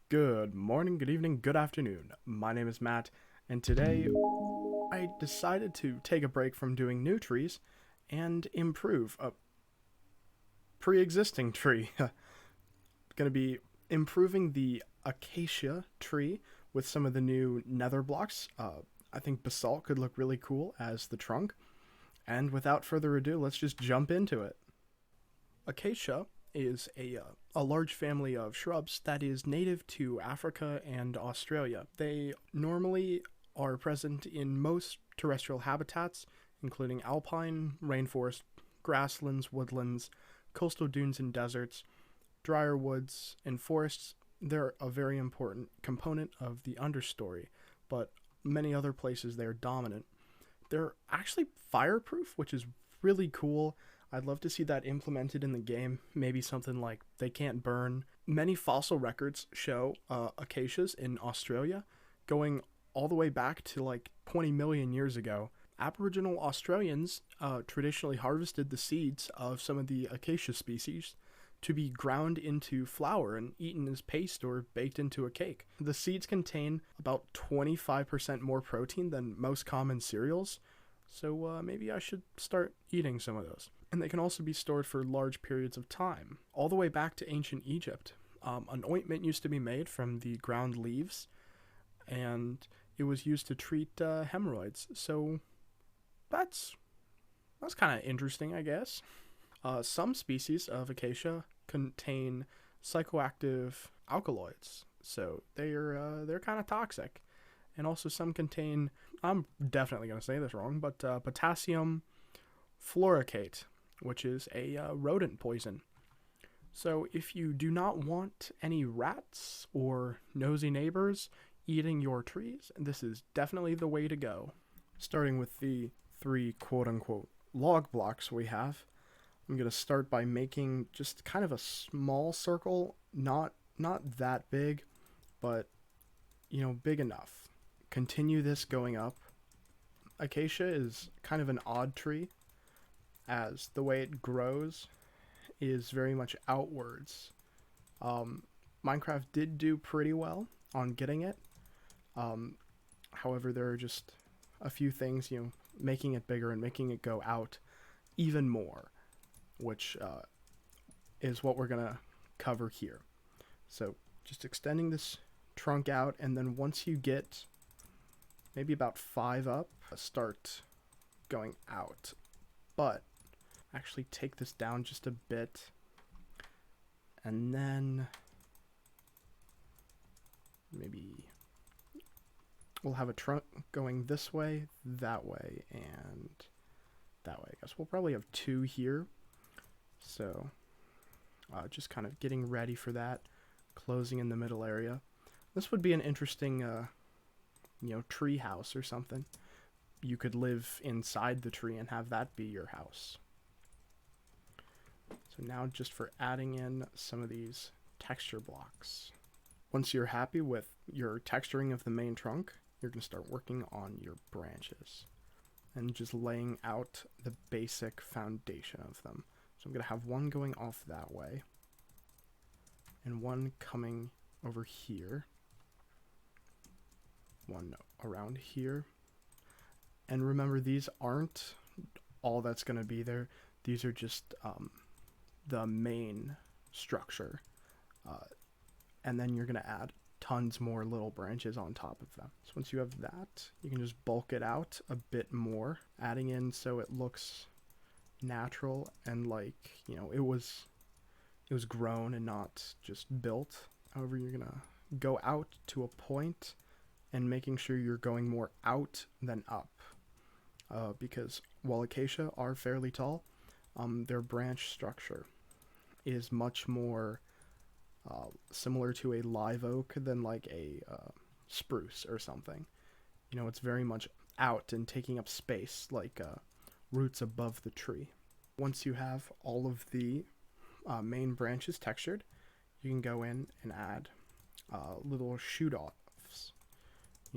Good morning, good evening, good afternoon. My name is Matt, and today I decided to take a break from doing new trees and improve a pre existing tree. Gonna be improving the Acacia tree with some of the new nether blocks. I think basalt could look really cool as the trunk. And without further ado, let's just jump into it. Acacia is a large family of shrubs that is native to Africa and Australia. They normally are present in most terrestrial habitats, including alpine, rainforest, grasslands, woodlands, coastal dunes and deserts, drier woods, and forests. They're a very important component of the understory, but many other places they're dominant. They're actually fireproof, which is really cool. I'd love to see that implemented in the game. Maybe something like they can't burn. Many fossil records show acacias in Australia going all the way back to like 20 million years ago. Aboriginal Australians traditionally harvested the seeds of some of the acacia species to be ground into flour and eaten as paste or baked into a cake. The seeds contain about 25% more protein than most common cereals, so maybe I should start eating some of those. And they can also be stored for large periods of time, all the way back to ancient Egypt. An ointment used to be made from the ground leaves, and it was used to treat hemorrhoids. So that's kind of interesting, I guess. Some species of acacia contain psychoactive alkaloids, so they're kind of toxic. And also some contain, I'm definitely going to say this wrong, but potassium fluorocate, which is a rodent poison. So if you do not want any rats or nosy neighbors eating your trees, this is definitely the way to go. Starting with the three quote unquote log blocks we have, I'm going to start by making just kind of a small circle, not that big, but big enough. Continue this going up. Acacia is kind of an odd tree, as the way it grows is very much outwards. Um, Minecraft did do pretty well on getting it. However, there are just a few things, making it bigger and making it go out even more, which is what we're going to cover here. So just extending this trunk out, and then once you get maybe about 5 up, start going out. But actually take this down just a bit, and then maybe we'll have a trunk going this way, that way, and that way. I guess we'll probably have 2 here. So just kind of getting ready for that, closing in the middle area. This would be an interesting tree house or something. You could live inside the tree and have that be your house. So now just for adding in some of these texture blocks. Once you're happy with your texturing of the main trunk, you're going to start working on your branches and just laying out the basic foundation of them. So I'm going to have one going off that way and one coming over here, one around here. And remember, these aren't all that's going to be there. These are just the main structure. And then you're going to add tons more little branches on top of them. So once you have that, you can just bulk it out a bit more, adding in so it looks natural and like, it was grown and not just built. However, you're going to go out to a point and making sure you're going more out than up. Because while acacia are fairly tall, their branch structure is much more similar to a live oak than like a spruce or something. It's very much out and taking up space, like roots above the tree. Once you have all of the main branches textured, you can go in and add little shoot offs,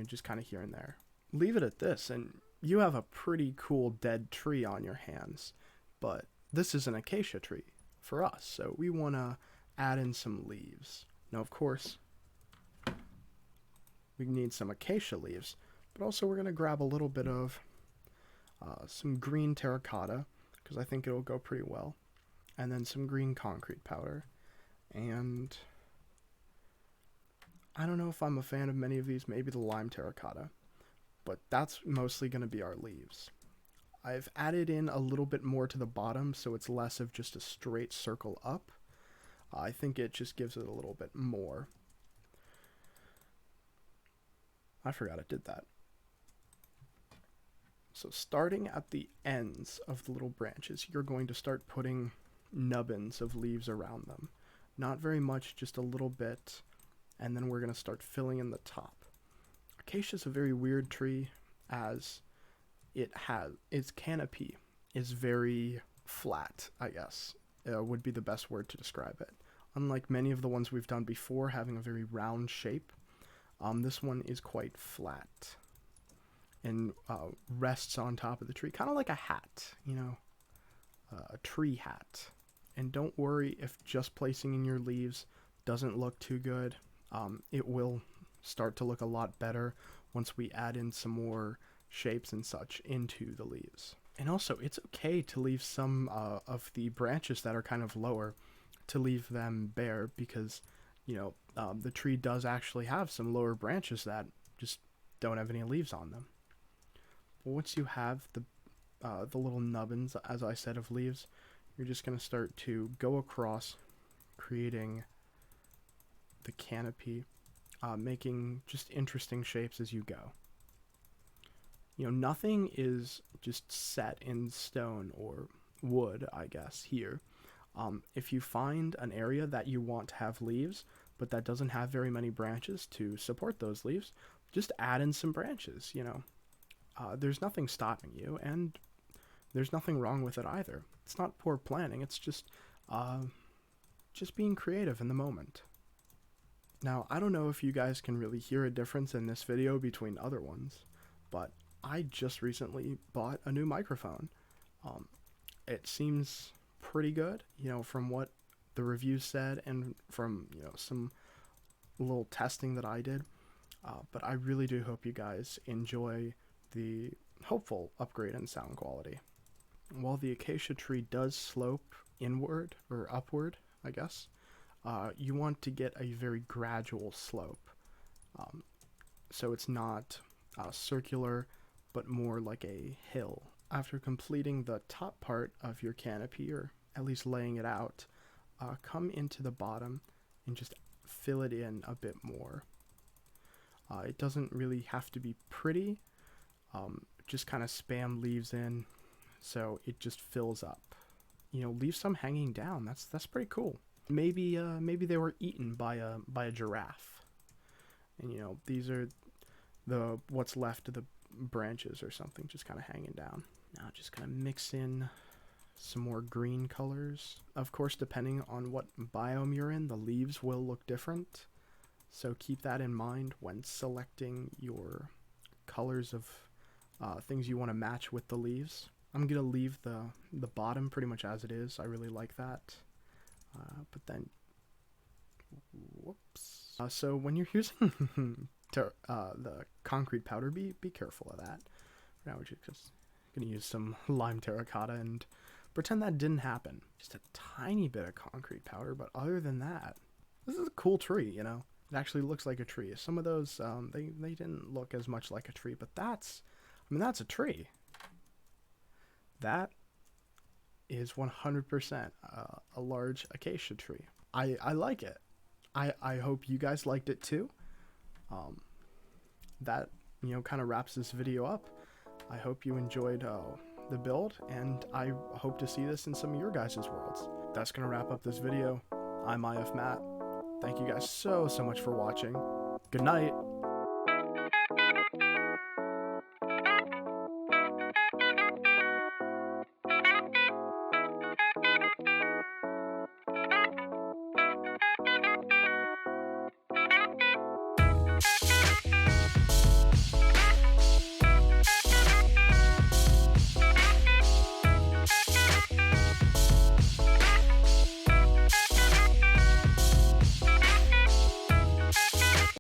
just kind of here and there. Leave it at this, and you have a pretty cool dead tree on your hands. But this is an acacia tree for us, so we want to add in some leaves. Now, of course, We need some acacia leaves, but also we're going to grab a little bit of some green terracotta, because I think it'll go pretty well, and then some green concrete powder. And I don't know if I'm a fan of many of these, maybe the lime terracotta, but that's mostly going to be our leaves. I've added in a little bit more to the bottom, so it's less of just a straight circle up. I think it just gives it a little bit more. I forgot it did that. So starting at the ends of the little branches, you're going to start putting nubbins of leaves around them. Not very much, just a little bit, and then we're going to start filling in the top. Acacia is a very weird tree, as its canopy is very flat, I guess, would be the best word to describe it. Unlike many of the ones we've done before having a very round shape, this one is quite flat and rests on top of the tree, kind of like a hat, you know, a tree hat. And don't worry if just placing in your leaves doesn't look too good. It will start to look a lot better once we add in some more shapes and such into the leaves. And also, it's okay to leave some of the branches that are kind of lower, to leave them bare, because, you know, the tree does actually have some lower branches that just don't have any leaves on them. But once you have the little nubbins, as I said, of leaves, you're just going to start to go across, creating the canopy, making just interesting shapes as you go. You know, nothing is just set in stone or wood, I guess, here. If you find an area that you want to have leaves, but that doesn't have very many branches to support those leaves, just add in some branches, you know. There's nothing stopping you, and there's nothing wrong with it either. It's not poor planning, it's just being creative in the moment. Now, I don't know if you guys can really hear a difference in this video between other ones, but I just recently bought a new microphone. It seems pretty good, you know, from what the reviews said and from, you know, some little testing that I did. But I really do hope you guys enjoy the hopeful upgrade in sound quality. While the acacia tree does slope inward or upward, I guess, you want to get a very gradual slope. So it's not circular, but more like a hill. After completing the top part of your canopy, or at least laying it out, come into the bottom and just fill it in a bit more. It doesn't really have to be pretty, just kind of spam leaves in so it just fills up. You know, leave some hanging down. That's pretty cool. Maybe they were eaten by a giraffe, and you know, these are the what's left of the branches or something, just kind of hanging down. Now just gonna mix in some more green colors. Of course, depending on what biome you're in, the leaves will look different, so keep that in mind when selecting your colors of things you want to match with the leaves. I'm gonna leave the bottom pretty much as it is. I really like that. But then, whoops. So when you're using the concrete powder, be careful of that. Now we're just gonna use some lime terracotta and pretend that didn't happen. Just a tiny bit of concrete powder, but other than that, this is a cool tree, you know? It actually looks like a tree. Some of those, they didn't look as much like a tree, but that's a tree. That is 100% a large acacia tree. I like it. I hope you guys liked it too. That, you know, kind of wraps this video up. I hope you enjoyed the build, and I hope to see this in some of your guys' worlds. That's gonna wrap up this video. I'm IF Matt. Thank you guys so much for watching. Good night.